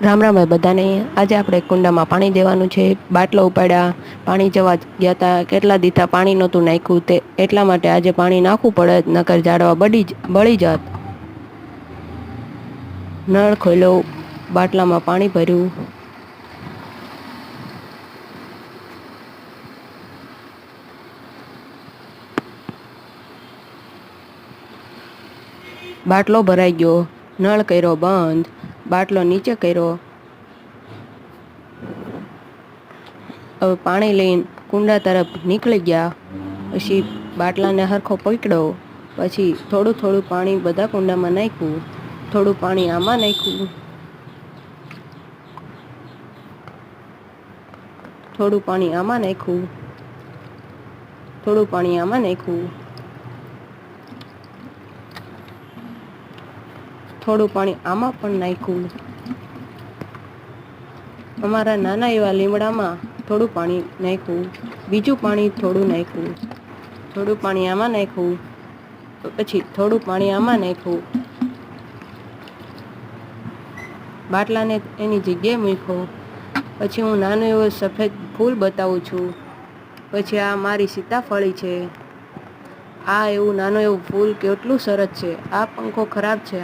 રામ રામ ભાઈ બધાને. આજે આપણે કુંડામાં પાણી દેવાનું છે. બાટલો ઉપાડ્યા, પાણી જવા ગયા હતા. કેટલા દીથા પાણી નહોતું નાખ્યું, તે એટલા માટે આજે પાણી નાખવું પડે, નકર ઝાડવા બળી જાત. નળ ખોલ્યો, બાટલામાં પાણી ભર્યું. બાટલો ભરાઈ ગયો. નળ કર્યો બંધ, બાટલો નીચે કર્યો. હવે પાણી લઈને કુંડા તરફ નીકળી ગયા. પછી બાટલાને હરખો પકડ્યો. પછી થોડું થોડું પાણી બધા કુંડામાં નાખ્યું. થોડું પાણી આમાં નાખ્યું, થોડું પાણી આમાં નાખ્યું, થોડું પાણી આમાં નાખ્યું, થોડું પાણી આમાં પણ નાખ્યું. અમારા નાના એવા લીમડામાં થોડું પાણી નાખ્યું, બીજું પાણી થોડું નાખ્યું, થોડું પાણી આમાં નાખ્યું, પછી થોડું પાણી આમાં નાખ્યું. બાટલાને એની જગ્યાએ મૂક્યો. પછી હું નાનું એવું સફેદ ફૂલ બતાવું છું. પછી આ મારી સીતાફળી છે. આ એવું નાનું એવું ફૂલ કેટલું સરસ છે. આ પંખો ખરાબ છે.